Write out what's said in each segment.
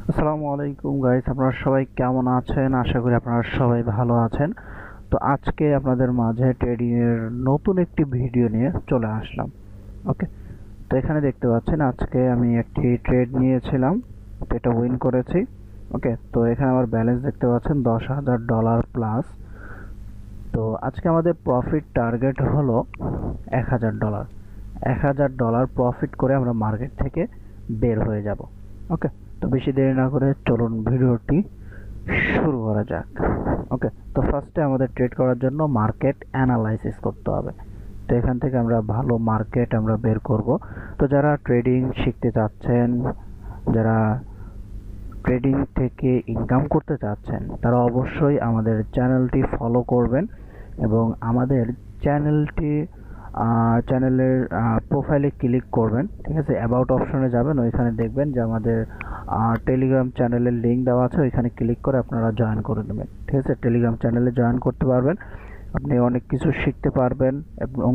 আসসালামু আলাইকুম গাইস, আপনারা সবাই কেমন আছেন? আশা করি আপনারা সবাই ভালো আছেন। তো আজকে আপনাদের মাঝে ট্রেডিং এর নতুন একটি ভিডিও নিয়ে চলে আসলাম। ওকে, তো এখানে দেখতে পাচ্ছেন আজকে আমি একটি ট্রেড নিয়েছিলাম, তো এটা উইন করেছি। ওকে, তো এখানে আমার ব্যালেন্স দেখতে পাচ্ছেন $10,000 প্লাস। তো আজকে আমাদের প্রফিট টার্গেট হলো $1,000। $1,000 প্রফিট করে আমরা মার্কেট থেকে বের হয়ে যাব। ওকে, তো বেশি দেরি না করে চলুন ভিডিওটি শুরু করা যাক। ওকে, তো ফার্স্টে আমাদের ট্রেড করার জন্য মার্কেট অ্যানালাইসিস করতে হবে। তো এখান থেকে আমরা ভালো মার্কেট আমরা বের করব। তো যারা ট্রেডিং শিখতে চাচ্ছেন, যারা ট্রেডিং থেকে ইনকাম করতে চাচ্ছেন, তারা অবশ্যই আমাদের চ্যানেলটি ফলো করবেন এবং আমাদের চ্যানেলটি চ্যানেলের প্রোফাইলে ক্লিক করবেন। ঠিক আছে, অ্যাবাউট অপশনে যাবেন, ওইখানে দেখবেন যে আমাদের টেলিগ্রাম চ্যানেলের লিঙ্ক দেওয়া আছে, ওইখানে ক্লিক করে আপনারা জয়েন করে নেবেন। ঠিক আছে, টেলিগ্রাম চ্যানেলে জয়েন করতে পারবেন, আপনি অনেক কিছু শিখতে পারবেন এবং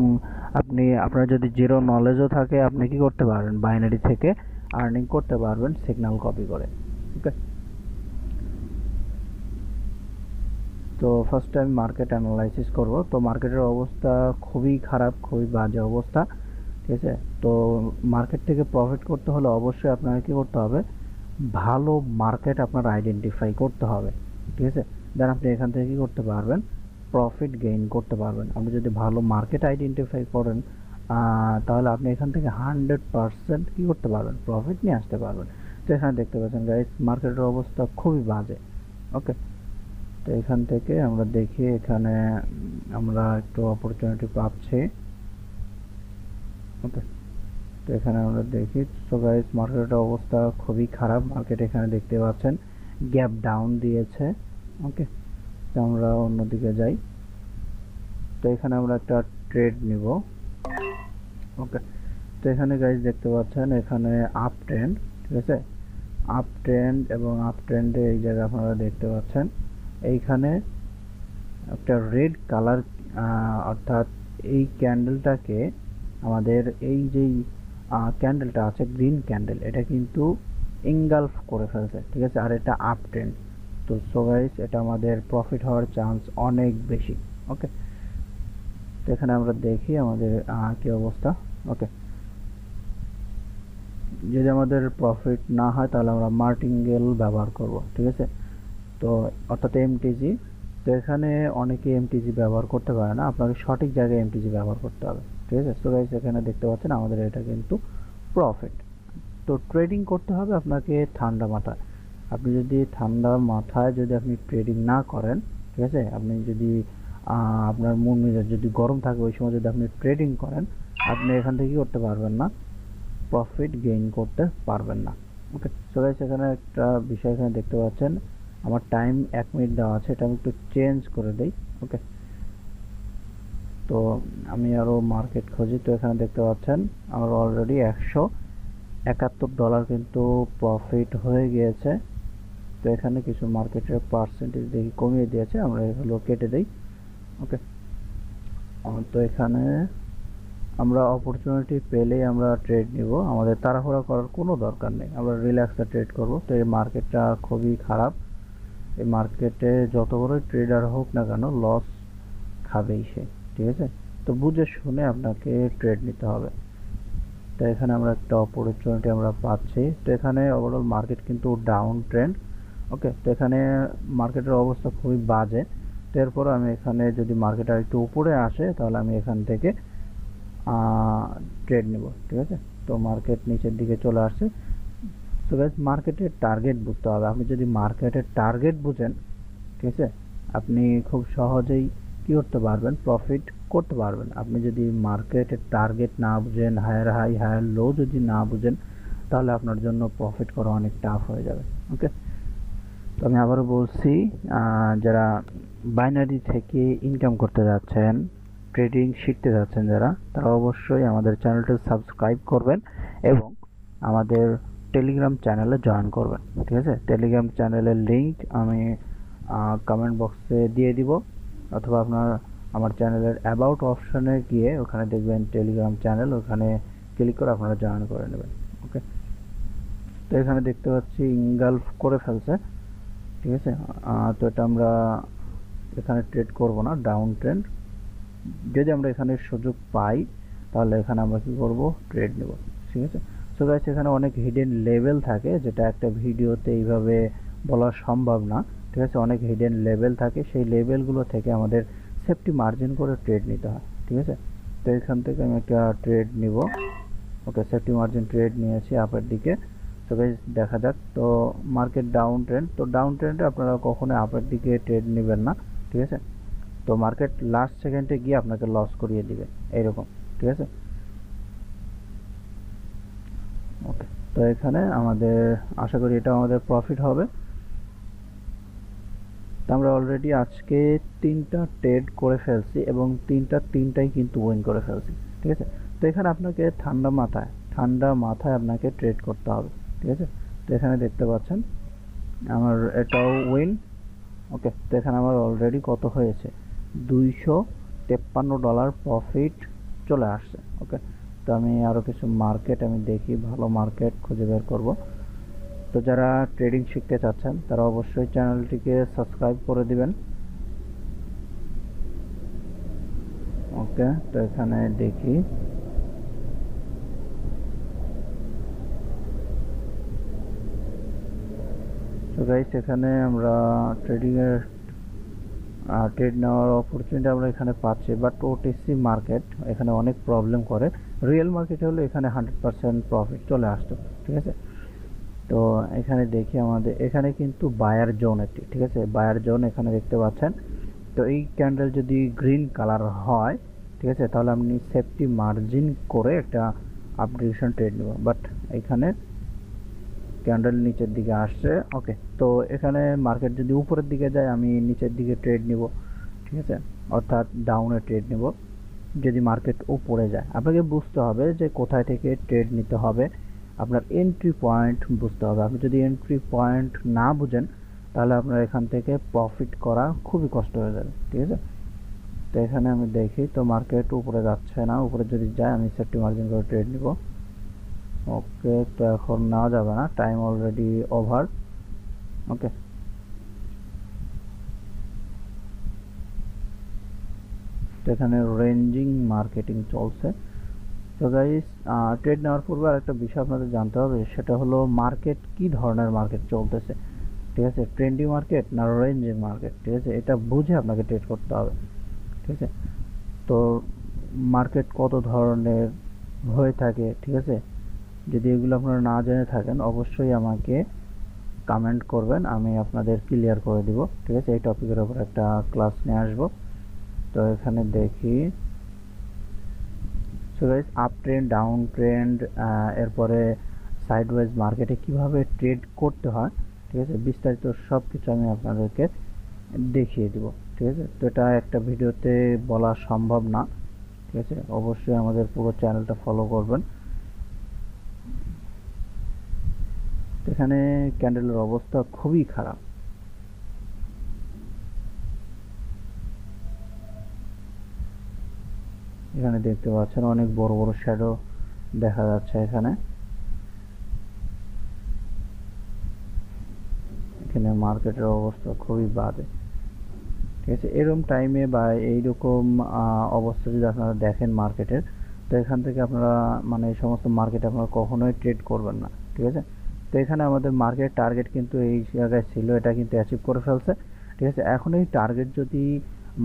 আপনার যদি জিরো নলেজও থাকে আপনি কি করতে পারবেন, বাইনারি থেকে আর্নিং করতে পারবেন সিগন্যাল কপি করে। ওকে, তো ফার্স্টে আমি মার্কেট অ্যানালাইসিস করব। তো মার্কেটের অবস্থা খুবই খারাপ, খুবই বাজে অবস্থা। ঠিক আছে, তো মার্কেট থেকে প্রফিট করতে হলে অবশ্যই আপনাকে কি করতে হবে, ভালো মার্কেট আপনার আইডেন্টিফাই করতে হবে। ঠিক আছে, দেন আপনি এখান থেকে কি করতে পারবেন, প্রফিট গেইন করতে পারবেন। আপনি যদি ভালো মার্কেট আইডেন্টিফাই করেন তাহলে আপনি এখান থেকে 100% কি করতে পারবেন, প্রফিট নিয়ে আসতে পারবেন। তো এখানে দেখতে পাচ্ছেন গাইস, মার্কেটের অবস্থা খুবই বাজে। ওকে, তো এখান থেকে আমরা দেখি এখানে আমরা একটু অপরচুনিটি পাচ্ছি। ওকে, তো এখানে আমরা দেখি। তো গাইস, মার্কেটের অবস্থা খুবই খারাপ। মার্কেট এখানে দেখতে পাচ্ছেন গ্যাপ ডাউন দিয়েছে। ওকে, তো আমরা অন্যদিকে যাই। তো এখানে আমরা একটা ট্রেড নিব। ওকে, তো এখানে গাইস দেখতে পাচ্ছেন এখানে আপ ট্রেন্ড। ঠিক আছে, আপ ট্রেন্ড এবং আপ ট্রেন্ডে এই জায়গায় আপনারা দেখতে পাচ্ছেন এইখানে একটা রেড কালার, অর্থাৎ এই ক্যান্ডেলটাকে আমাদের এই যেই ক্যান্ডেলটা আছে গ্রিন ক্যান্ডেল, এটা কিন্তু ইনগালফ করে ফেলছে। ঠিক আছে, আর এটা আপ ট্রেন্ড। তো সো গাইস, এটা আমাদের প্রফিট হওয়ার চান্স অনেক বেশি। ওকে, তো এখানে আমরা দেখি আমাদের কি অবস্থা। ওকে, যদি আমাদের প্রফিট না হয় তাহলে আমরা মার্টিঙ্গেল ব্যবহার করব। ঠিক আছে, তো অর্থাৎ এমটিজি। তো এখানে অনেকে এমটিজি ব্যবহার করতে পারে না, আপনাকে সঠিক জায়গায় এমটিজি ব্যবহার করতে হবে। ঠিক আছে, সো গাইস এখানে দেখতে পাচ্ছেন আমাদের এটা কিন্তু প্রফিট। তো ট্রেডিং করতে হবে আপনাকে ঠান্ডা মাথায়। আপনি যদি ঠান্ডা মাথায় যদি আপনি ট্রেডিং না করেন, ঠিক আছে, আপনি যদি আপনার মন মেজাজ যদি গরম থাকে ওই সময় যদি আপনি ট্রেডিং করেন, আপনি এখান থেকে কি করতে পারবেন না, প্রফিট গেইন করতে পারবেন না। ওকে, সো গাইস এখানে একটা বিষয় এখানে দেখতে পাচ্ছেন আমার টাইম 1 মিনিট দেওয়া আছে, এটা আমি একটু চেঞ্জ করে দেই। ওকে, তো আমি আরও মার্কেট খুঁজি। তো এখানে দেখতে পাচ্ছেন আমার অলরেডি $171 কিন্তু প্রফিট হয়ে গিয়েছে। তো এখানে কিছু মার্কেটের পার্সেন্টেজ দেখি কমিয়ে দিয়েছে, আমরা এগুলো কেটে দিই। ওকে, তো এখানে আমরা অপরচুনিটি পেলেই আমরা ট্রেড নিব, আমাদের তাড়াহুড়া করার কোনো দরকার নেই, আমরা রিল্যাক্সে ট্রেড করব। তো এই মার্কেটটা খুবই খারাপ, এই মার্কেটে যত বড় ট্রেডার হোক না কেন লস খাবেই সে। ঠিক আছে, তো বুঝে শুনে আপনাকে ট্রেড নিতে হবে। তো এখানে আমরা একটা অপরচুনিটি আমরা পাচ্ছি। তো এখানে ওভারঅল মার্কেট কিন্তু ডাউন ট্রেন্ড। ওকে, তো এখানে মার্কেটের অবস্থা খুবই বাজে। তো এরপর আমি এখানে যদি মার্কেট আর একটু উপরে আসে তাহলে আমি এখান থেকে ট্রেড নেব। ঠিক আছে, তো মার্কেট নিচের দিকে চলে আসছে। তো গাইস, মার্কেটের টার্গেট বুঝতে হবে। আপনি যদি মার্কেটের টার্গেট বুঝেন, ঠিক আছে, আপনি খুব সহজেই কি করতে পারবেন, প্রফিট করতে পারবেন। আপনি যদি মার্কেটের টার্গেট না বুঝেন, হায়ার হাই হায়ার লো যদি না বুঝেন, তাহলে আপনার জন্য প্রফিট করা অনেক টাফ হয়ে যাবে। ওকে, তো আমি আবারও বলছি, যারা বাইনারি থেকে ইনকাম করতে যাচ্ছেন, ট্রেডিং শিখতে যাচ্ছেন যারা, তারা অবশ্যই আমাদের চ্যানেলটি সাবস্ক্রাইব করবেন এবং আমাদের টেলিগ্রাম চ্যানেলে জয়েন করবেন। ঠিক আছে, টেলিগ্রাম চ্যানেলের লিঙ্ক আমি কমেন্ট বক্সে দিয়ে দিব, অথবা আপনার আমার চ্যানেলের অ্যাবাউট অপশনে গিয়ে ওখানে দেখবেন টেলিগ্রাম চ্যানেল, ওখানে ক্লিক করে আপনারা জয়েন করে নেবেন। ওকে, তো এখানে দেখতে পাচ্ছি ইনগালফ করে ফেলছে, ঠিক আছে। তো এটা আমরা এখানে ট্রেড করব না, ডাউন ট্রেন্ড। যদি আমরা এখানে সুযোগ পাই তাহলে এখানে আমরা কি করব, ট্রেড নেব, ঠিক আছে। সো গাইস এখানে অনেক হিডেন লেভেল থাকে, যেটা একটা ভিডিওতে এইভাবে বলা সম্ভব না, ঠিক আছে। অনেক হিডেন লেভেল থাকে, সেই লেভেলগুলো থেকে আমাদের সেফটি মার্জিন করে ট্রেড নিতে হয়, ঠিক আছে। তো এখান থেকে আমি একটা ট্রেড নিব। ওকে, সেফটি মার্জিন ট্রেড নিয়েছি আপের দিকে। তো গাইস দেখা যাক। তো মার্কেট ডাউন ট্রেন্ড, তো ডাউন ট্রেন্ডে আপনারা কখনো আপের দিকে ট্রেড নেবেন না, ঠিক আছে। তো মার্কেট লাস্ট সেকেন্ডে গিয়ে আপনাকে লস করিয়ে দিবে এইরকম, ঠিক আছে। ওকে, তো এখানে আমাদের আশা করি এটা আমাদের প্রফিট হবে। তো আমরা অলরেডি আজকে 3টা ট্রেড করে ফেলছি এবং তিনটাই কিন্তু উইন করে ফেলছি, ঠিক আছে। তো এখানে আপনাকে ঠান্ডা মাথায় আপনাকে ট্রেড করতে হবে, ঠিক আছে। তো এখানে দেখতে পাচ্ছেন আমার এটাও উইন। ওকে, তো এখানে আমার অলরেডি কত হয়েছে, $253 প্রফিট চলে আসছে। ওকে, তো আমি আরও কিছু মার্কেট আমি দেখি, ভালো মার্কেট খুঁজে বের করব। তো যারা ট্রেডিং শিখতে চাচ্ছেন তারা অবশ্যই চ্যানেলটিকে সাবস্ক্রাইব করে দিবেন। ওকে, তো এখানে দেখি তো গাইস এখানে আমরা ট্রেড নেওয়ার অপরচুনিটি আমরা এখানে পাচ্ছি, বাট ওটিসি মার্কেট এখানে অনেক প্রবলেম করে। রিয়েল মার্কেট হলে এখানে 100% প্রফিট চলে আসতো, ঠিক আছে। তো এখানে দেখি আমাদের এখানে কিন্তু বায়ার জোন একটি, ঠিক আছে, বায়ার জোন এখানে দেখতে পাচ্ছেন। তো এই ক্যান্ডেল যদি গ্রিন কালার হয়, ঠিক আছে, তাহলে আপনি সেফটি মার্জিন করে একটা আপগ্রেডেশন ট্রেড নেব। বাট এখানে ক্যান্ডেল নিচের দিকে আসছে। ওকে, তো এখানে মার্কেট যদি উপরের দিকে যায় আমি নিচের দিকে ট্রেড নিব, ঠিক আছে, অর্থাৎ ডাউনে ট্রেড নেব। যদি মার্কেট উপরে যায় আপনাকে বুঝতে হবে যে কোথায় থেকে ট্রেড নিতে হবে, আপনার এন্ট্রি পয়েন্ট বুঝতে হবে। আপনি যদি এন্ট্রি পয়েন্ট না বুঝেন তাহলে আপনার এখান থেকে প্রফিট করা খুবই কষ্ট হয়ে যাবে, ঠিক আছে। তো এখানে আমি দেখি, তো মার্কেট উপরে যাচ্ছে না, উপরে যদি যায় আমি সেফটি মার্জিন করে ট্রেড নিব। ওকে, তো এখন নেওয়া যাবে না, টাইম অলরেডি ওভার। ওকে, তো এখানে রেঞ্জিং মার্কেটিং চলছে। তো গাইস ট্রেড নেওয়ার পূর্বে আরেকটা বিষয় আপনাদের জানতে হবে, সেটা হলো মার্কেট কি ধরনের মার্কেট চলতেছে, ঠিক আছে, ট্রেন্ডি মার্কেট না রেঞ্জিং মার্কেট, ঠিক আছে, এটা বুঝে আপনাকে ট্রেড করতে হবে, ঠিক আছে। তো মার্কেট কত ধরনের হয়ে থাকে, ঠিক আছে, যদি এগুলো আপনারা না জেনে থাকেন অবশ্যই আমাকে কমেন্ট করবেন, আমি আপনাদের ক্লিয়ার করে দিব, ঠিক আছে। এই টপিকের উপর একটা ক্লাস নিয়ে আসবো। তো এখানে দেখি, so guys up trend, down trend, এরপরে সাইডওয়েজ মার্কেটে কিভাবে ট্রেড করতে হয়, ঠিক আছে, বিস্তারিত সব কিছু আমি আপনাদেরকে দেখিয়ে দিব, ঠিক আছে। তো এটা একটা ভিডিওতে বলা সম্ভব না, ঠিক আছে, অবশ্যই আমাদের পুরো চ্যানেলটা ফলো করবেন। এখানে ক্যান্ডেলের অবস্থা খুবই খারাপ। এখানে দেখতে পাচ্ছেন অনেক বড় বড় শ্যাডো দেখা যাচ্ছে এখানে। এখানে মার্কেটের অবস্থা খুবই বাজে, ঠিক আছে। এরকম টাইমে বা এইরকম অবস্থা যদি আপনারা দেখেন মার্কেটের, তো এখান থেকে আপনারা মানে এই সমস্ত মার্কেটে আপনারা কখনোই ট্রেড করবেন না, ঠিক আছে। তো এখানে আমাদের মার্কেট টার্গেট কিন্তু এই জায়গায় ছিল, এটা কিন্তু অ্যাচিভ করে ফেলছে, ঠিক আছে। এখন এই টার্গেট যদি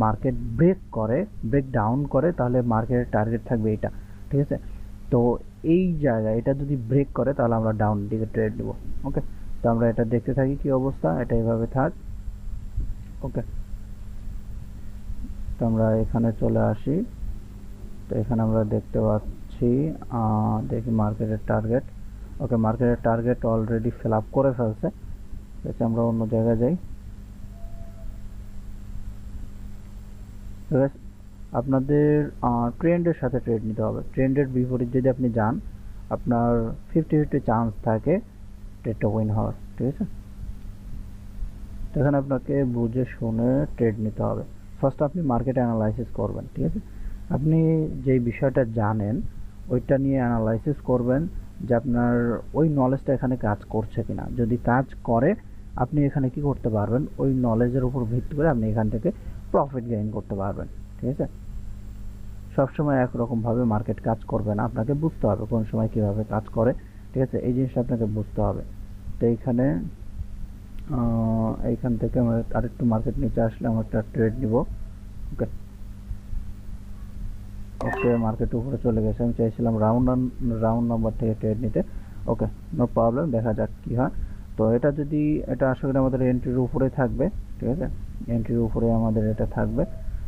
মার্কেট ব্রেক ডাউন করে তাহলে মার্কেটের টার্গেট থাকবে এইটা, ঠিক আছে। তো এই জায়গায় এটা যদি ব্রেক করে তাহলে আমরা ডাউন দিকে ট্রেড নেব। ওকে, তো আমরা এটা দেখতে থাকি কি অবস্থা, এটা এইভাবে থাক। ওকে, তো আমরা এখানে চলে আসি। তো এখানে আমরা দেখতে পাচ্ছি দেখি মার্কেটের টার্গেট। ওকে, মার্কেটের টার্গেট অলরেডি ফিল আপ করে ফেলছে, ঠিক আছে, আমরা অন্য জায়গায় যাই। আপনাদের ট্রেন্ডের সাথে ট্রেড নিতে হবে, ট্রেন্ডের বিপরীত যদি আপনি যান আপনার 50-50 চান্স থাকে ট্রেডটা উইন হওয়ার, ঠিক আছে। তো এখানে আপনাকে বুঝে শুনে ট্রেড নিতে হবে। ফার্স্ট আপনি মার্কেট অ্যানালাইসিস করবেন, ঠিক আছে, আপনি যেই বিষয়টা জানেন ওইটা নিয়ে অ্যানালাইসিস করবেন, যে আপনার ওই নলেজটা এখানে কাজ করছে কিনা। যদি কাজ করে আপনি এখানে কি করতে পারবেন, ওই নলেজের উপর ভিত্তি করে আপনি এখান থেকে প্রফিট গেইন করতে পারবেন। ঠিক আছে, সবসময় একরকমভাবে মার্কেট কাজ করবে না, আপনাকে বুঝতে হবে কোন সময় কিভাবে কাজ করে। ঠিক আছে, এই জিনিসটা আপনাকে বুঝতে হবে। তো এইখানে এইখান থেকে আমরা আরেকটু মার্কেট নিচে আসলে আমরা একটা ট্রেড নিব। ওকে ওকে, মার্কেট উপরে চলে গেছে, আমি চাইছিলাম রাউন্ড নাম্বার থেকে ট্রেড নিতে। ওকে, নো প্রবলেম, দেখা যাক কি হয়। তো এটা যদি, এটা আশা করি আমাদের এন্ট্রির উপরে থাকবে। ঠিক আছে, এন্ট্রির উপরে আমাদের এটা থাকবে।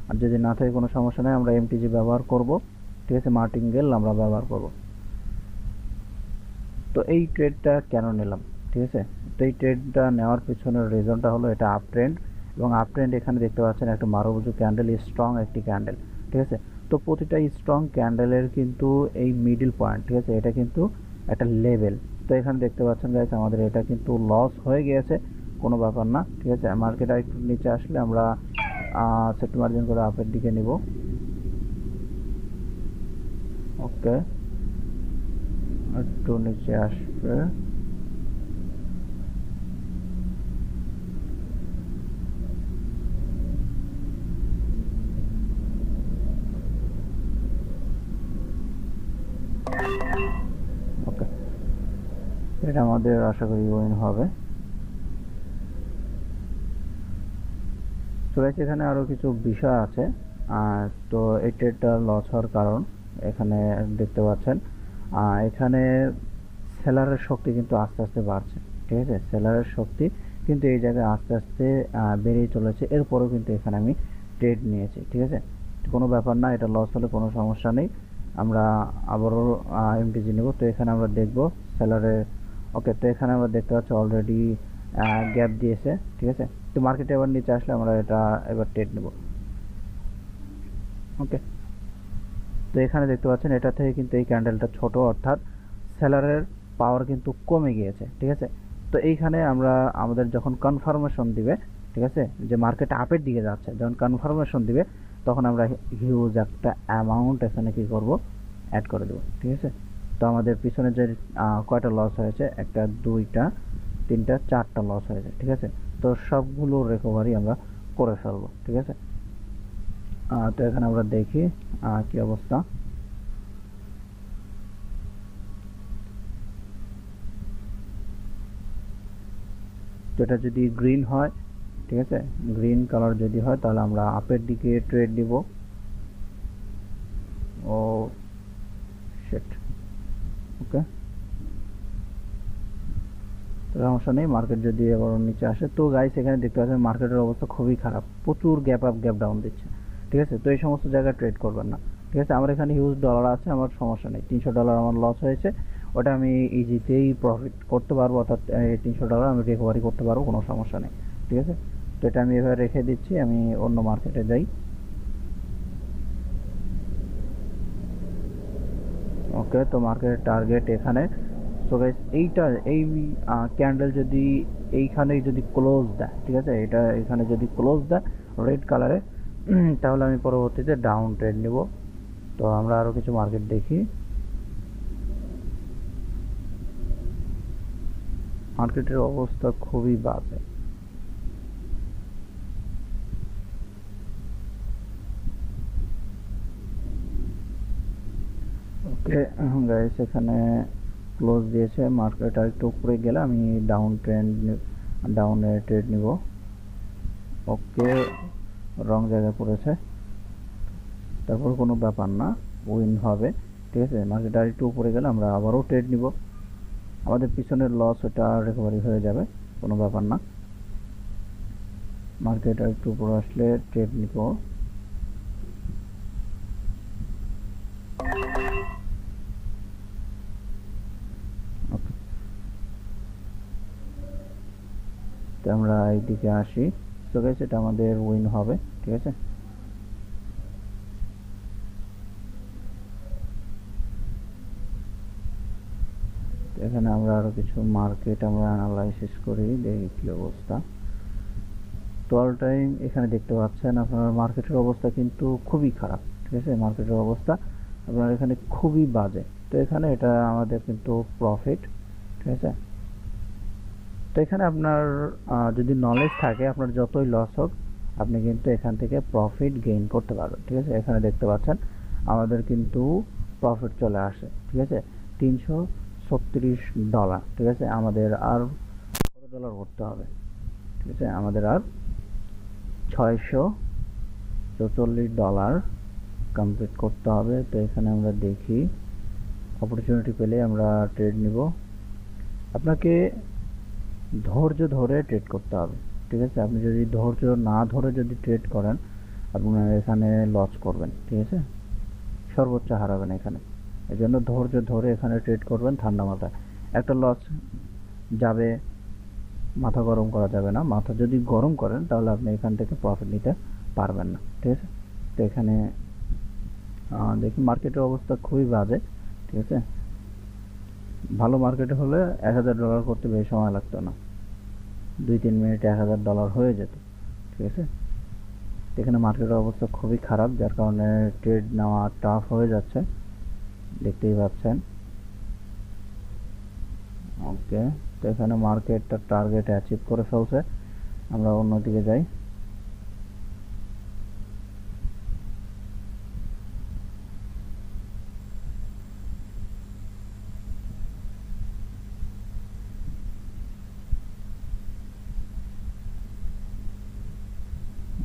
আর যদি না থাকে কোনো সমস্যা নেই, আমরা এমটিজি ব্যবহার করব। ঠিক আছে, মার্টিঙ্গেল আমরা ব্যবহার করব। তো এই ট্রেডটা কেন নিলাম, ঠিক আছে, তো এই ট্রেডটা নেওয়ার পিছনের রিজনটা হলো এটা আপ ট্রেন্ড, এবং আপ ট্রেন্ড এখানে দেখতে পাচ্ছেন একটা মারুবুজু ক্যান্ডেল, স্ট্রং একটি ক্যান্ডেল। ঠিক আছে, তো প্রতিটা স্ট্রং ক্যান্ডেলের কিন্তু এই মিডল পয়েন্ট, ঠিক আছে, এটা কিন্তু একটা লেভেল। তো এখানে দেখতে পাচ্ছেন গাইস আমাদের এটা কিন্তু লস হয়ে গিয়েছে, কোনো ব্যাপার না। ঠিক আছে, মার্কেট আর একটু নিচে আসলে আমরা সেফটি মার্জিন করে আপের দিকে নিব। ওকে, একটু নিচে আসবে। ওকে, এটা আমাদের আশা করি উইন হবে। তো গাইস এখানে আরো কিছু বিষয় আছে। তো এই ট্রেডটা লস হওয়ার কারণ এখানে দেখতে পাচ্ছেন, এখানে সেলারের শক্তি কিন্তু আস্তে আস্তে বাড়ছে। ঠিক আছে, সেলারের শক্তি কিন্তু এই জায়গায় আস্তে আস্তে বেড়েই চলেছে, এরপরেও কিন্তু এখানে আমি ট্রেড নিয়েছি। ঠিক আছে, কোনো ব্যাপার না, এটা লস হলে কোনো সমস্যা নেই, আমরা আবারও এমটিজি নেব। তো এখানে আমরা দেখব সেলারের। ওকে, তো এখানে আমরা দেখতে পাচ্ছি অলরেডি গ্যাপ দিয়েছে। ঠিক আছে, তো মার্কেটে এবার নিচে আসলে আমরা এটা এবার ট্রেড নেব। ওকে, তো এখানে দেখতে পাচ্ছেন এটা থেকে কিন্তু এই ক্যান্ডেলটা ছোট, অর্থাৎ সেলারের পাওয়ার কিন্তু কমে গিয়েছে। ঠিক আছে, তো এইখানে আমরা আমাদের যখন কনফার্মেশন দিবে, ঠিক আছে, যে মার্কেট আপের দিকে যাচ্ছে, যখন কনফার্মেশন দিবে তখন আমরা হিউজ একটা অ্যামাউন্ট এখানে কি করব, অ্যাড করে দেবো। ঠিক আছে, তো আমাদের পিছনে যে কয়টা লস হয়েছে, একটা দুইটা তিনটা চারটা লস হয়েছে। ঠিক আছে, তো সবগুলো রিকভারি আমরা করে ফেলবো। ঠিক আছে, তো এখানে আমরা দেখি কি অবস্থা। তো এটা যদি গ্রিন হয়, ঠিক আছে, গ্রিন কালার যদি হয় তাহলে আমরা আপের দিকে ট্রেড দিব। ও শিট, ওকে, সমস্যা নেই, মার্কেট যদি এবার নিচে আসে। তো গাইস এখানে দেখতে পাচ্ছেন মার্কেটের অবস্থা খুবই খারাপ, প্রচুর গ্যাপ আপ গ্যাপ ডাউন দিচ্ছে। ঠিক আছে, তো এই সমস্ত জায়গায় ট্রেড করবেন না। ঠিক আছে, আমার এখানে হিউজ ডলার আছে, আমার সমস্যা নেই, $300 আমার লস হয়েছে, ওটা আমি ইজিতেই প্রফিট করতে পারবো, অর্থাৎ $300 আমি রিকভারি করতে পারবো, কোনো সমস্যা নেই। ঠিক আছে, তো এটা আমি এভাবে রেখে দিচ্ছি, আমি অন্য মার্কেটে যাই। ওকে, তো মার্কেটের টার্গেট এখানে। সো গাইস এইটা এই ক্যান্ডেল যদি এইখানে যদি ক্লোজ দেয়, ঠিক আছে, এটা এখানে যদি ক্লোজ দেয় রেড কালারে, তাহলে আমি পরবর্তীতে ডাউন ট্রেড নিব। তো আমরা আরো কিছু মার্কেট দেখি। মার্কেটের অবস্থা খুবই বাজে। ওকে গাইস, এখানে ক্লোজ দিয়েছে, মার্কেট আর একটু উপরে গেলে আমি ডাউনে ট্রেড নিব। ওকে, রং জায়গায় পড়েছে, তারপর কোনো ব্যাপার না, উইন হবে। ঠিক আছে, মার্কেট আর একটু উপরে গেলে আমরা আবারও ট্রেড নিব, আমাদের পিছনের লস ওটা রিকভারি হয়ে যাবে, কোনো ব্যাপার না। মার্কেট আর একটু উপরে আসলে ট্রেড নিব। তো আমরা এইদিকে আসি। সো গাইস এটা আমাদের উইন হবে। ঠিক আছে, এখানে আমরা আরো কিছু মার্কেট আমরা অ্যানালাইসিস করি, দেখি কি অবস্থা। তো অল টাইম এখানে দেখতে পাচ্ছেন আপনার মার্কেটের অবস্থা কিন্তু খুবই খারাপ। ঠিক আছে, মার্কেটের অবস্থা আপনার এখানে খুবই বাজে। তো এখানে এটা আমাদের কিন্তু প্রফিট, ঠিক আছে। তো এখানে আপনার যদি নলেজ থাকে, আপনার যতই লস হোক আপনি কিন্তু এখান থেকে প্রফিট গেইন করতে পারবেন, ঠিক আছে। এখানে দেখতে পাচ্ছেন আমাদের কিন্তু প্রফিট চলে আসে, ঠিক আছে, $336, ঠিক আছে। আমাদের আর কত ডলার করতে হবে, ঠিক আছে, আমাদের আর $644 কমপ্লিট করতে হবে। তো এখানে আমরা দেখি, অপরচুনিটি পেলে আমরা ট্রেড নিব। আপনাকে ধৈর্য ধরে ট্রেড করতে হবে, ঠিক আছে। আপনি যদি ধৈর্য না ধরে যদি ট্রেড করেন, আপনার এখানে লস করবেন, ঠিক আছে, সর্বোচ্চ হারাবেন এখানে। এই জন্য ধৈর্য ধরে এখানে ট্রেড করবেন ঠান্ডা মাথায়। একটা লস যাবে, মাথা গরম করা যাবে না। মাথা যদি গরম করেন তাহলে আপনি এখান থেকে প্রফিট নিতে পারবেন না, ঠিক আছে। তো এখানে দেখি মার্কেটের অবস্থা খুবই বাজে, ঠিক আছে। ভালো মার্কেটে হলে $1000 করতে বেশি সময় লাগতো না, 2-3 মিনিটে $1000 হয়ে যেত, ঠিক আছে। এখানে মার্কেটের অবস্থা খুবই খারাপ, যার কারণে ট্রেড নেওয়া টাফ হয়ে যাচ্ছে, দেখতেই পাচ্ছেন। ওকে, তো এখানে মার্কেটটা টার্গেট অ্যাচিভ করে ফেলছে। আমরা অন্যদিকে যাই।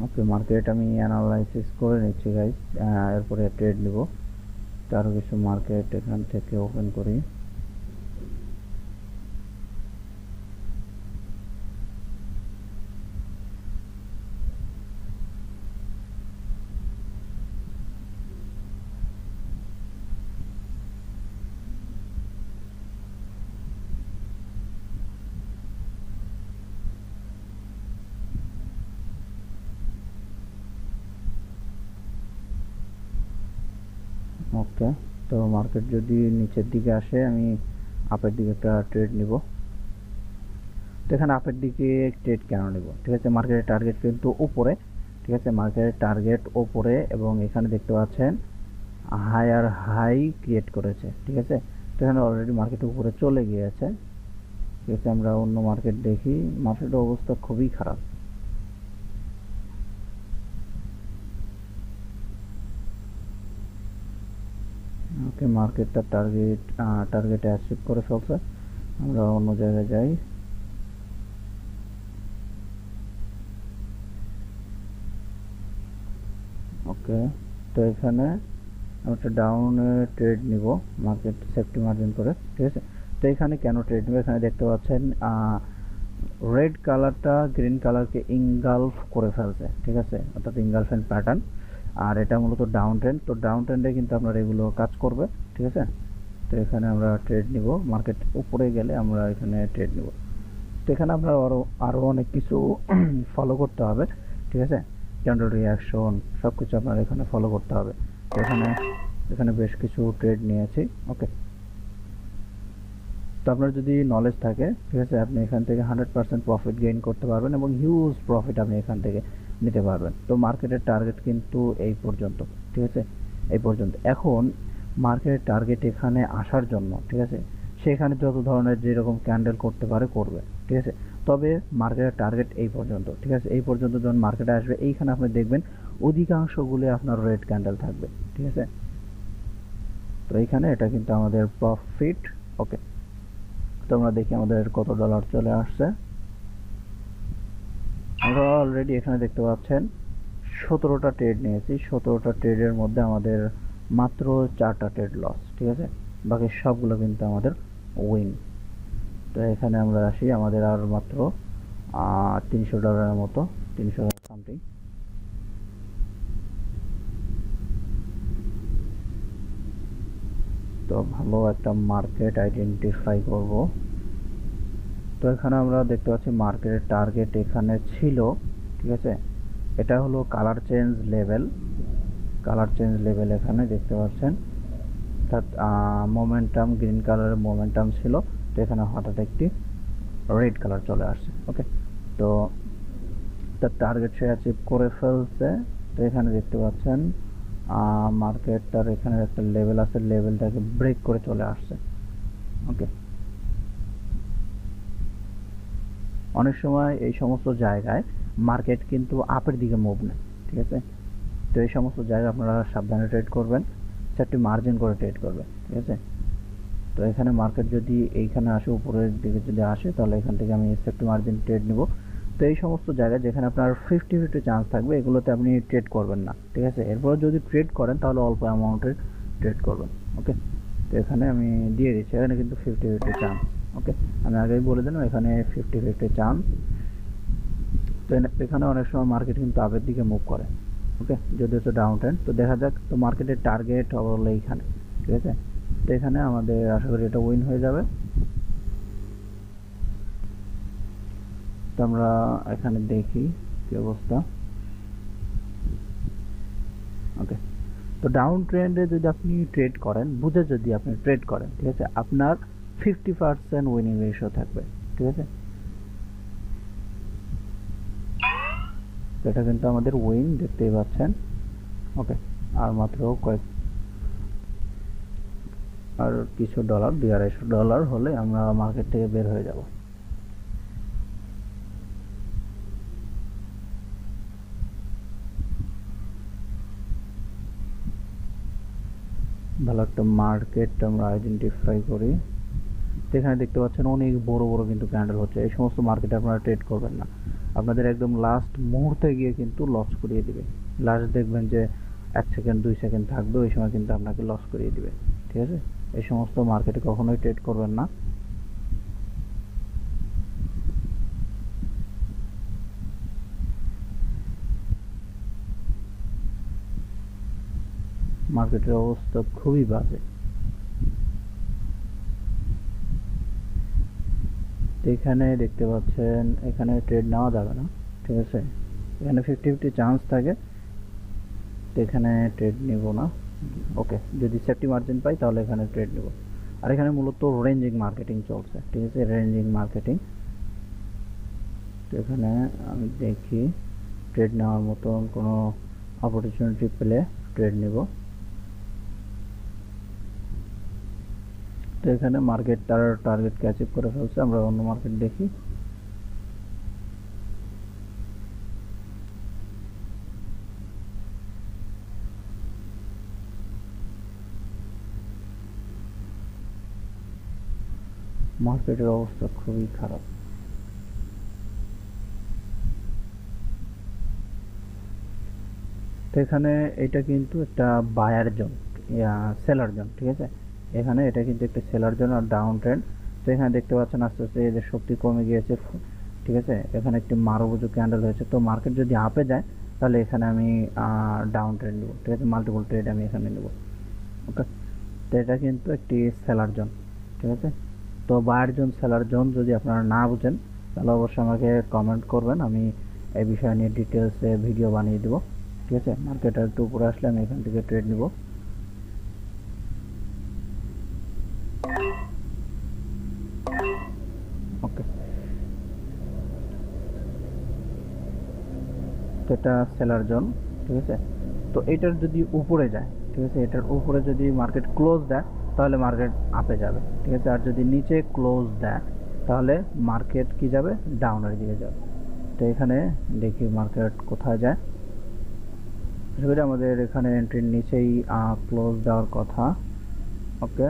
ওকে, মার্কেট আমি অ্যানালাইসিস করে নিচ্ছি গাইস, এরপরে ট্রেড নিব। তারও কিছু মার্কেট এখান থেকে ওপেন করি। ওকে, তো মার্কেট যদি নিচের দিকে আসে আমি আপের দিকে একটা ট্রেড নিব। তো এখানে আপের দিকে ট্রেড কেন নিব, ঠিক আছে, মার্কেটের টার্গেট কিন্তু উপরে, ঠিক আছে, মার্কেটের টার্গেট উপরে, এবং এখানে দেখতে পাচ্ছেন হায়ার হাই ক্রিয়েট করেছে, ঠিক আছে। তো এখানে অলরেডি মার্কেট উপরে চলে গিয়েছে, ঠিক আছে। আমরা অন্য মার্কেট দেখি, মার্কেটের অবস্থা খুবই খারাপ। ওকে, মার্কেটটা টার্গেট অ্যাচিভ করে ফেলছে। আমরা অন্য জায়গায় যাই। ওকে, তো এখানে একটা ডাউনে ট্রেড নিব, মার্কেট সেফটি মার্জিন করে, ঠিক আছে। তো এখানে কেন ট্রেড নিব, এখানে দেখতে পাচ্ছেন রেড কালারটা গ্রিন কালারকে ইনগালফ করে ফেলছে, ঠিক আছে, অর্থাৎ ইনগালফেন্ট প্যাটার্ন। আর এটা মূলত ডাউন ট্রেন্ড। তো ডাউন ট্রেন্ডে কিন্তু আপনার এগুলো কাজ করবে, ঠিক আছে। তো এখানে আমরা ট্রেড নিব, মার্কেট উপরে গেলে আমরা এখানে ট্রেড নিব। তো এখানে আপনার আরও অনেক কিছু ফলো করতে হবে, ঠিক আছে, ক্যান্ডেল রিয়াকশন সব কিছু আপনার এখানে ফলো করতে হবে। তো এখানে বেশ কিছু ট্রেড নিয়েছি। ওকে, তো আপনার যদি নলেজ থাকে, ঠিক আছে, আপনি এখান থেকে 100% প্রফিট গেইন করতে পারবেন এবং হিউজ প্রফিট আপনি এখান থেকে নিতে পারবেন। তো মার্কেটের টার্গেট কিন্তু এই পর্যন্ত, ঠিক আছে, এই পর্যন্ত। এখন মার্কেটের টার্গেট এখানে আসার জন্য, ঠিক আছে, সেখানে যত ধরনের যেরকম ক্যান্ডেল করতে পারে করবে, ঠিক আছে। তবে মার্কেটের টার্গেট এই পর্যন্ত, ঠিক আছে। এই পর্যন্ত যখন মার্কেটে আসবে, এইখানে আপনি দেখবেন অধিকাংশগুলো আপনার রেড ক্যান্ডেল থাকবে, ঠিক আছে। তো এইখানে এটা কিন্তু আমাদের প্রফিট। ওকে, তো আমরা দেখি আমাদের কত ডলার চলে আসছে। আমরা অলরেডি এখানে দেখতে পাচ্ছেন 17টা ট্রেড নিয়েছি। 17টা ট্রেডের মধ্যে আমাদের মাত্র 4টা ট্রেড লস, ঠিক আছে, বাকি সবগুলো কিন্তু আমাদের উইন। তো এখানে আমরা আসি, আমাদের আর মাত্র $300 মতো, $300 সামথিং। তো ভালো একটা মার্কেট আইডেন্টিফাই করব। তো এখানে আমরা দেখতে পাচ্ছি মার্কেটের টার্গেট এখানে ছিল, ঠিক আছে। এটা হলো কালার চেঞ্জ লেভেল, এখানে দেখতে পাচ্ছেন, অর্থাৎ মোমেন্টাম গ্রিন কালারের মোমেন্টাম ছিল। তো এখানে হঠাৎ একটি রেড কালার চলে আসছে। ওকে, তো তার টার্গেট সে অ্যাচিভ করে ফেলছে। তো এখানে দেখতে পাচ্ছেন মার্কেটটার এখানে একটা লেভেল আছে, লেভেলটাকে ব্রেক করে চলে আসছে। ওকে, অনেক সময় এই সমস্ত জায়গায় মার্কেট কিন্তু আপের দিকে মুভ নেয়, ঠিক আছে। তো এই সমস্ত জায়গায় আপনারা সাবধানে ট্রেড করবেন, সেফটি মার্জিন করে ট্রেড করবেন, ঠিক আছে। তো এখানে মার্কেট যদি এইখানে আসে, উপরের দিকে যদি আসে, তাহলে এখান থেকে আমি সেফটি মার্জিন ট্রেড নিব। তো এই সমস্ত জায়গায় যেখানে আপনার 50-50 চান্স থাকবে, এগুলোতে আপনি ট্রেড করবেন না, ঠিক আছে। এরপর যদি ট্রেড করেন তাহলে অল্প অ্যামাউন্টের ট্রেড করবেন। ওকে, তো এখানে আমি দিয়ে দিচ্ছি, এখানে কিন্তু 50-50 চান্স। ওকে, আমি আগেই বলে দিলাম এখানে 50-50 চান্স। তো এখানে অনেক সময় মার্কেট কিন্তু আপের দিকে মুভ করে। ওকে, যদি হচ্ছে ডাউন ট্রেন্ড, তো দেখা যাক। তো মার্কেটের টার্গেট হলো এইখানে, ঠিক আছে। তো এখানে আমাদের আশা করি এটা উইন হয়ে যাবে। তো আমরা এখানে দেখি কি অবস্থা। ওকে, তো ডাউন ট্রেন্ডে যদি আপনি ট্রেড করেন, বুঝে যদি আপনি ট্রেড করেন, ঠিক আছে, আপনার 50% উইনিং রেশিও থাকবে, ঠিক আছে। তো এটা কিন্তু আমাদের উইন দেখতেই পাচ্ছেন। ওকে, আর মাত্র আর কিছু ডলার, $200-250 হলে আমরা মার্কেট থেকে বের হয়ে যাব। ভালো একটা মার্কেট আমরা আইডেন্টিফাই করি। তো এখানে দেখতে পাচ্ছেন অনেক বড় বড় কিন্তু ক্যান্ডেল হচ্ছে। এই সমস্ত মার্কেটে আপনারা ট্রেড করবেন না, আপনাদের একদম লাস্ট মুহূর্তে গিয়ে কিন্তু লস করিয়ে দিবে। লাস্ট দেখবেন যে 1 সেকেন্ড 2 সেকেন্ড থাকবে, ওই সময় কিন্তু আপনাকে লস করিয়ে দিবে, ঠিক আছে। এই সমস্ত মার্কেটে কখনোই ট্রেড করবেন না। মার্কেটের অবস্থা খুবই বাজে। তো এখানে দেখতে পাচ্ছেন এখানে ট্রেড নেওয়া যাবে না, ঠিক আছে। এখানে 50-50 চান্স থাকে, তো এখানে ট্রেড নিব না। ওকে, যদি সেফটি মার্জিন পাই তাহলে এখানে ট্রেড নেব। আর এখানে মূলত রেঞ্জিং মার্কেটিং চলছে, ঠিক আছে, রেঞ্জিং মার্কেটিং। তো এখানে আমি দেখি ট্রেড নেওয়ার মতন কোনো অপরচুনিটি পেলে ট্রেড নেব। তো এখানে মার্কেট তার টার্গেটকে অ্যাচিভ করে ফেলছে, আমরা অন্য মার্কেট দেখি। মার্কেটের অবস্থা খুবই খারাপ। তো এখানে এটা কিন্তু একটা বায়ার জোন, সেলার জোন, ঠিক আছে। এখানে এটা কিন্তু একটা সেলার জোন আর ডাউন ট্রেন্ড। তো এখানে দেখতে পাচ্ছেন আস্তে আস্তে যে শক্তি কমে গিয়েছে, ঠিক আছে। এখানে একটি মারুবুজু ক্যান্ডেল হয়েছে। তো মার্কেট যদি আপে যায় তাহলে এখানে আমি ডাউন ট্রেন্ড নেব, ঠিক আছে, মাল্টিপল ট্রেড আমি এখানে নেব। ওকে, তো এটা কিন্তু একটি সেলার জোন, ঠিক আছে। তো বায়ার জোন সেলার জোন যদি আপনারা না বুঝেন তাহলে অবশ্যই আমাকে কমেন্ট করবেন, আমি এই বিষয় নিয়ে ডিটেলসে ভিডিও বানিয়ে দেবো, ঠিক আছে। মার্কেট আর একটু উপরে আসলে আমি এখান থেকে ট্রেড নিব। ওকে, তো এটা সেলার জোন, ঠিক আছে। তো এটার যদি উপরে যায়, ঠিক আছে, এটার উপরে যদি মার্কেট ক্লোজ দেয় তাহলে মার্কেট আপে যাবে, ঠিক আছে। আর যদি নিচে ক্লোজ দেয় তাহলে মার্কেট কি যাবে, ডাউনের দিকে যাবে। তো এখানে দেখি মার্কেট কোথায় যায়। সেটা আমাদের এখানে এন্ট্রির নিচেই ক্লোজ দেওয়ার কথা। ওকে,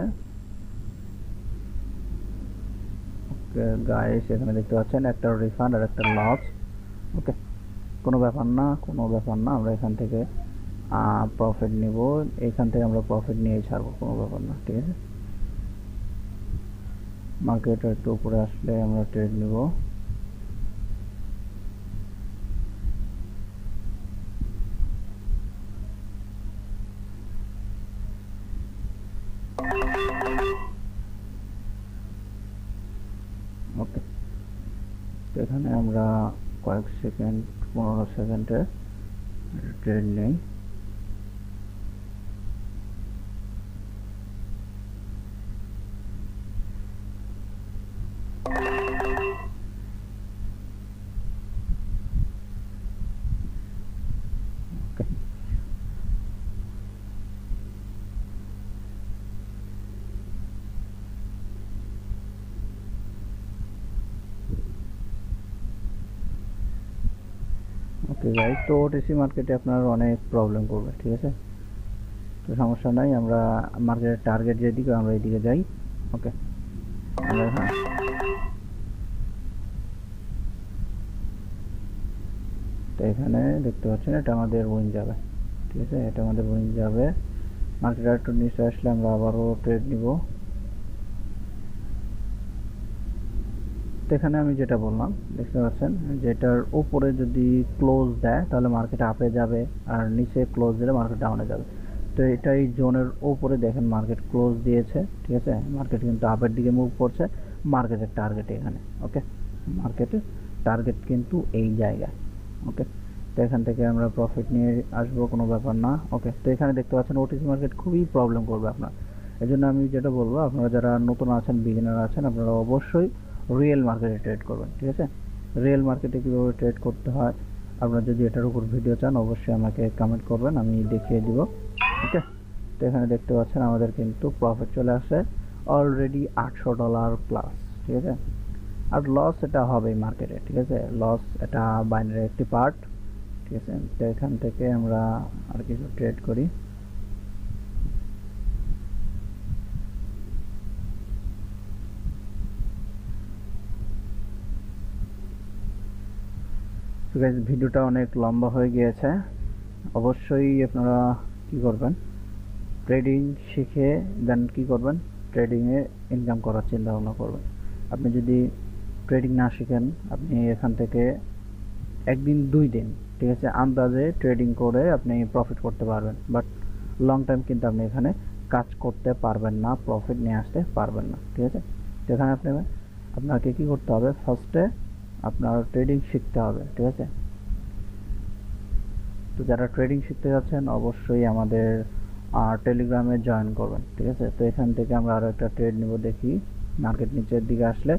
ওকে গাইস, এখানে দেখতে পাচ্ছেন একটা রিফান্ড আর একটা লস। ওকে, কোনো ব্যাপার না, কোনো ব্যাপার না, আমরা এখান থেকে প্রফিট নিব। এখান থেকে আমরা প্রফিট নিয়ে ছাড়বো, কোনো ব্যাপার না, ঠিক আছে। মার্কেট একটু উপরে আসলে আমরা ট্রেড নিব। ওকে, তো এখানে আমরা কয়েক সেকেন্ড, 15 সেকেন্ডের ট্রেড নেই। তো গাইস, তো ওটিসি মার্কেটে আপনার অনেক প্রবলেম করবে, ঠিক আছে। তো সমস্যা নাই, আমরা মার্কেটের টার্গেট যেদিকে আমরা এইদিকে যাই। ওকে, আমরা হ্যাঁ, তো এখানে দেখতে পাচ্ছেন এটা আমাদের উইন যাবে, ঠিক আছে, এটা আমাদের উইন যাবে। মার্কেট একটু নিচে আসলে আমরা আবারও ট্রেড নিব। তো এখানে আমি যেটা বললাম দেখতে পাচ্ছেন, যেটার উপরে যদি ক্লোজ দেয় তাহলে মার্কেট আপে যাবে, আর নিচে ক্লোজ দিলে মার্কেট ডাউনে যাবে। তো এটা এই জোনের উপরে দেখেন মার্কেট ক্লোজ দিয়েছে, ঠিক আছে, মার্কেট কিন্তু আপের দিকে মুভ করছে। মার্কেটের টার্গেট এখানে, ওকে, মার্কেটের টার্গেট কিন্তু এই জায়গায়। ওকে, তো এখান থেকে আমরা প্রফিট নিয়ে আসবো, কোনো ব্যাপার না। ওকে, তো এখানে দেখতে পাচ্ছেন ওটিসি মার্কেট খুবই প্রবলেম করবে আপনার। এই জন্য আমি যেটা বলবো, আপনারা যারা নতুন আছেন, বিগিনার আছেন, আপনারা অবশ্যই রিয়েল মার্কেটে ট্রেড করবেন, ঠিক আছে। রিয়েল মার্কেটে কীভাবে ট্রেড করতে হয়, আপনারা যদি এটার উপর ভিডিও চান অবশ্যই আমাকে কমেন্ট করবেন, আমি দেখিয়ে দিব। ওকে, তো এখানে দেখতে পাচ্ছেন আমাদের কিন্তু প্রফিট চলে আসে অলরেডি $800 প্লাস, ঠিক আছে। আর লস এটা হবেই মার্কেটে, ঠিক আছে, লস এটা বাইনারি একটি পার্ট, ঠিক আছে। তো এখান থেকে আমরা আর কিছু ট্রেড করি। তো গাইস, ভিডিওটা অনেক লম্বা হয়ে গিয়েছে। অবশ্যই আপনারা কি করবেন, ট্রেডিং শিখে দেন কি করবেন, ট্রেডিংয়ে ইনকাম করার চিন্তা ভাবনা করবেন। আপনি যদি ট্রেডিং না শিখেন, আপনি এখান থেকে একদিন 2 দিন, ঠিক আছে, আন্দাজে ট্রেডিং করে আপনি প্রফিট করতে পারবেন, বাট লং টাইম কিন্তু আপনি এখানে কাজ করতে পারবেন না, প্রফিট নিয়ে আসতে পারবেন না, ঠিক আছে। তো এখানে আপনাকে কি করতে হবে, ফার্স্টে আপনার ট্রেডিং শিখতে হবে, ঠিক আছে। তো যারা ট্রেডিং শিখতে যাচ্ছেন অবশ্যই আমাদের টেলিগ্রামে জয়েন করবেন, ঠিক আছে। তো এখান থেকে আমরা আরও একটা ট্রেড নিব, দেখি মার্কেট নিচের দিকে আসলে।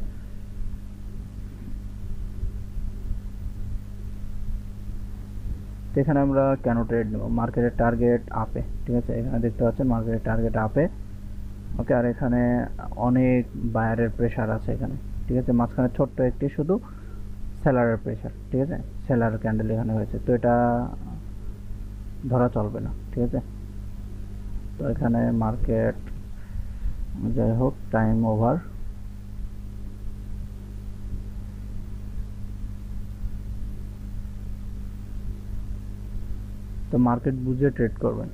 তো এখানে আমরা কেন ট্রেড নেব, মার্কেটের টার্গেট আপে, ঠিক আছে, এখানে দেখতে পাচ্ছেন মার্কেটের টার্গেট আপে। ওকে, আর এখানে অনেক বায়ারের প্রেশার আছে এখানে, ঠিক আছে, মাঝখানে ছোট্ট একটি শুধু সেলারের প্রেশার, ঠিক আছে, সেলার ক্যান্ডেল এখানে হয়েছে, তো এটা ধরা চলবে না, ঠিক আছে। তো এখানে মার্কেট যাই হোক, টাইম ওভার। তো মার্কেট বুঝে ট্রেড করবেন,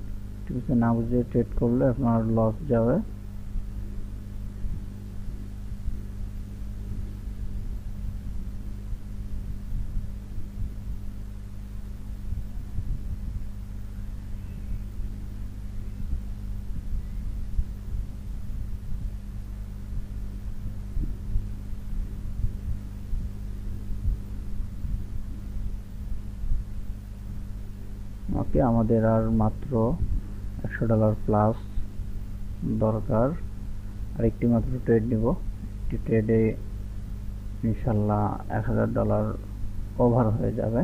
ঠিক আছে, না বুঝে ট্রেড করলে আপনার লস যাবে। ওকে, আমাদের আর মাত্র $100 প্লাস দরকার, আর একটি মাত্র ট্রেড নিব, একটি ট্রেডে ইনশাল্লাহ $1000 ওভার হয়ে যাবে।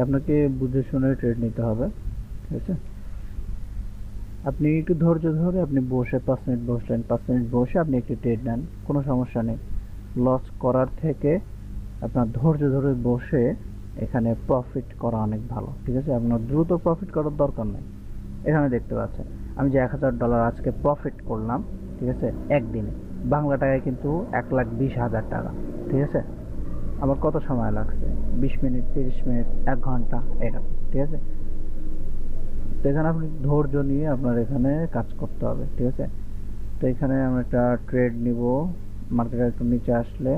আপনাকে বুঝে শুনে ট্রেড নিতে হবে, ঠিক আছে। আপনি একটু ধৈর্য ধরে আপনি বসে 5 মিনিট বসলেন, 5 মিনিট বসে আপনি একটি ট্রেড নেন, কোনো সমস্যা নেই। লস করার থেকে আপনার ধৈর্য ধরে বসে এখানে প্রফিট করা অনেক ভালো, ঠিক আছে। আপনার দ্রুত প্রফিট করার দরকার নেই। এখানে দেখতে পাচ্ছেন আমি যে $1000 আজকে প্রফিট করলাম, ঠিক আছে, একদিনে, বাংলা টাকায় কিন্তু 1,20,000 টাকা, ঠিক আছে। আমার কত সময় লাগছে, 20 মিনিট, 30 মিনিট, 1 ঘন্টা, এরকম, ঠিক আছে। তো এখানে আপনি ধৈর্য নিয়ে আপনার এখানে কাজ করতে হবে, ঠিক আছে। তো এখানে আমরা একটা ট্রেড নিব, মার্কেট একটু নিচে আসলে।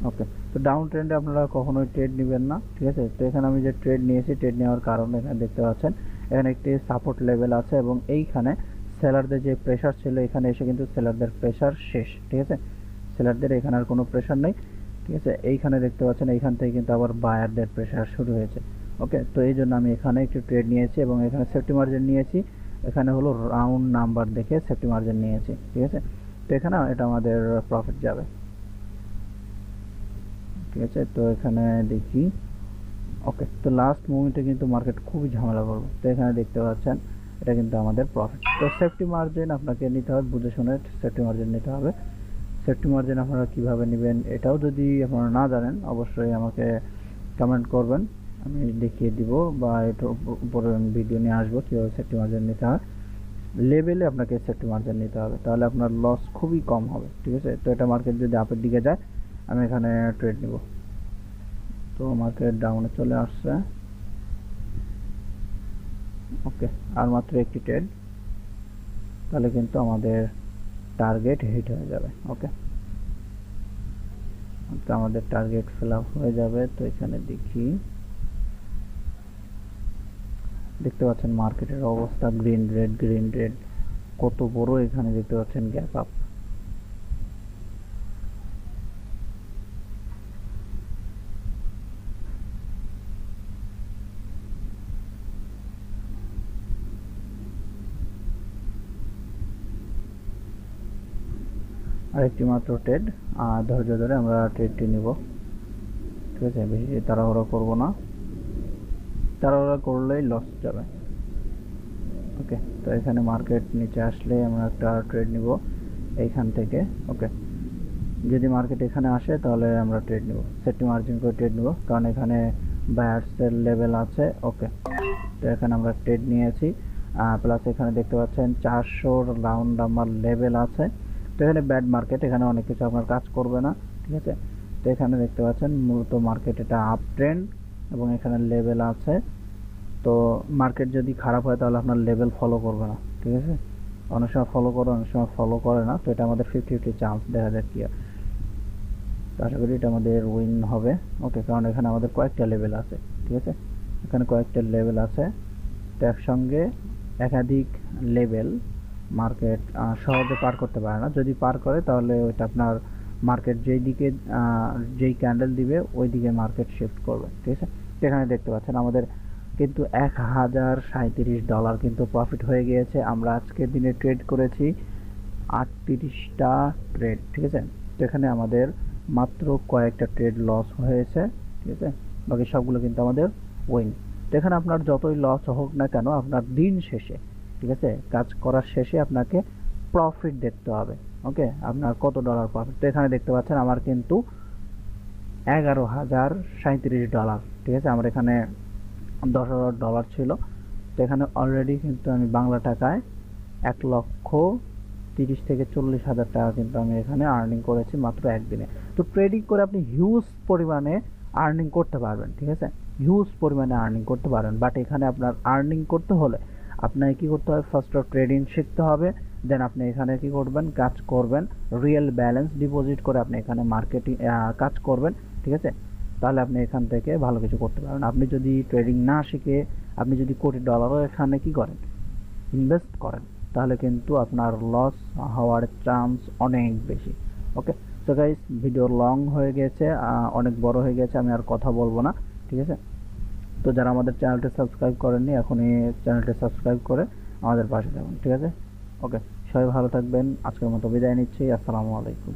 ওকে, তো ডাউন ট্রেন্ডে আপনারা কখনোই ট্রেড নেবেন না, ঠিক আছে। তো এখানে আমি যে ট্রেড নিয়েছি, ট্রেড নেওয়ার কারণ এখানে দেখতে পাচ্ছেন এখানে একটি সাপোর্ট লেভেল আছে, এবং এইখানে সেলারদের যে প্রেশার ছিল এখানে এসে কিন্তু সেলারদের প্রেশার শেষ, ঠিক আছে, সেলারদের এখানে আর কোনো প্রেশার নেই, ঠিক আছে। এইখানে দেখতে পাচ্ছেন এইখান থেকে কিন্তু আবার বায়ারদের প্রেশার শুরু হয়েছে। ওকে, তো এই জন্য আমি এখানে একটু ট্রেড নিয়েছি, এবং এখানে সেফটি মার্জিন নিয়েছি, এখানে হলো রাউন্ড নাম্বার দেখে সেফটি মার্জিন নিয়েছি, ঠিক আছে। তো এখানে এটা আমাদের প্রফিট যাবে, ঠিক আছে। তো এখানে দেখি, ওকে, তো লাস্ট মোমেন্টে কিন্তু মার্কেট খুবই ঝামেলা করবে। তো এখানে দেখতে পাচ্ছেন এটা কিন্তু আমাদের প্রফিট। তো সেফটি মার্জিন আপনাকে নিতে হবে, বুঝে শুনে সেফটি মার্জিন নিতে হবে। সেফটি মার্জিন আপনারা কীভাবে নেবেন এটাও যদি আপনারা না জানেন অবশ্যই আমাকে কমেন্ট করবেন, আমি দেখিয়ে দিব, বা এটার উপরে আমি ভিডিও নিয়ে আসবো কীভাবে সেফটি মার্জিন নিতে হয়। লেভেলে আপনাকে সেফটি মার্জিন নিতে হবে, তাহলে আপনার লস খুবই কম হবে, ঠিক আছে। তো এটা মার্কেট যদি আপের দিকে যায় আমি এখানে ট্রেড নিব। তো মার্কেট ডাউনে চলে আসছে, ওকে, আর মাত্র একটি ট্রেড, তাহলে কিন্তু আমাদের টার্গেট হিট হয়ে যাবে। ওকে, তো আমাদের টার্গেট ফিল আপ হয়ে যাবে। তো এখানে দেখতে পাচ্ছেন মার্কেটের অবস্থা গ্রিন রেড কত বড়, এখানে দেখতে পাচ্ছেন গ্যাপ আপ। আরেকটি মাত্র ট্রেড, ধৈর্য ধরে আমরা ট্রেডটি নিব, ঠিক আছে। বেশি তাড়াহুড়ো করব না, তাড়াহুড়ো করলেই লস যাবে। ওকে, তো এখানে মার্কেট নিচে আসলে আমরা একটা ট্রেড নিব এইখান থেকে। ওকে, যদি মার্কেট এখানে আসে তাহলে আমরা ট্রেড নিব, সেফটি মার্জিন করে ট্রেড নিব, কারণ এখানে বায়ার্সের লেভেল আছে। ওকে, তো এখানে আমরা ট্রেড নিয়েছি, প্লাস এখানে দেখতে পাচ্ছেন 400 রাউন্ড আমার লেভেল আছে। তো এখানে ব্যাড মার্কেট, এখানে অনেক কিছু আপনার কাজ করবে না, ঠিক আছে। তো এখানে দেখতে পাচ্ছেন মূলত মার্কেট এটা আপ ট্রেন্ড এবং এখানে লেভেল আছে। তো মার্কেট যদি খারাপ হয় তাহলে আপনার লেভেল ফলো করবে না, ঠিক আছে। অনেক সময় ফলো করে, অনেক সময় ফলো করে না। তো এটা আমাদের 50-50 চান্স, দেখা যাক কি হয়। তো আশা করি এটা আমাদের উইন হবে। ওকে, কারণ এখানে আমাদের কয়েকটা লেভেল আছে, ঠিক আছে, এখানে কয়েকটা লেভেল আছে। তো একসঙ্গে একাধিক লেভেল মার্কেট সহজে পার করতে পারে না, যদি পার করে তাহলে ওইটা আপনার মার্কেট যেই দিকে যেই ক্যান্ডেল দিবে ওই দিকে মার্কেট শিফট করবে, ঠিক আছে। এখানে দেখতে পাচ্ছেন আমাদের কিন্তু $1037 কিন্তু প্রফিট হয়ে গিয়েছে। আমরা আজকের দিনে ট্রেড করেছি 38টা ট্রেড, ঠিক আছে। তো এখানে আমাদের মাত্র কয়েকটা ট্রেড লস হয়েছে, ঠিক আছে, বাকি সবগুলো কিন্তু আমাদের উইন। তো এখানে আপনার যতই লস হোক না কেন, আপনার দিন শেষে, ঠিক আছে, কাজ করার শেষে আপনাকে প্রফিট দেখতে হবে। ওকে, আপনার কত ডলার প্রফিট। তো এখানে দেখতে পাচ্ছেন আমার কিন্তু $11,037, ঠিক আছে। আমার এখানে $10,000 ছিল। তো এখানে অলরেডি কিন্তু আমি বাংলা টাকায় 1,30,000 থেকে 40,000 টাকা কিন্তু আমি এখানে আর্নিং করেছি মাত্র একদিনে। তো ট্রেডিং করে আপনি হিউজ পরিমাণে আর্নিং করতে পারবেন, ঠিক আছে, হিউজ পরিমাণে আর্নিং করতে পারবেন। বাট এখানে আপনার আর্নিং করতে হলে আপনাকে কি করতে হবে, ফার্স্ট অফ ট্রেডিং শিখতে হবে, দেন আপনি এখানে কি করবেন, কাজ করবেন, রিয়েল ব্যালেন্স ডিপোজিট করে আপনি এখানে মার্কেটিং কাজ করবেন, ঠিক আছে। তাহলে আপনি এখান থেকে ভালো কিছু করতে পারবেন। আপনি যদি ট্রেডিং না শিখে আপনি যদি কোটি ডলারও এখানে কি করেন, ইনভেস্ট করেন, তাহলে কিন্তু আপনার লস হওয়ার চান্স অনেক বেশি। ওকে, তো গাইস ভিডিও লং হয়ে গেছে, অনেক বড় হয়ে গেছে, আমি আর কথা বলবো না, ঠিক আছে। তো যারা আমাদের চ্যানেলটি সাবস্ক্রাইব করেননি এখনই চ্যানেলটি সাবস্ক্রাইব করে আমাদের পাশে থাকুন, ঠিক আছে। ওকে, সবাই ভালো থাকবেন, আজকের মতো বিদায় নিচ্ছি, আসসালামু আলাইকুম।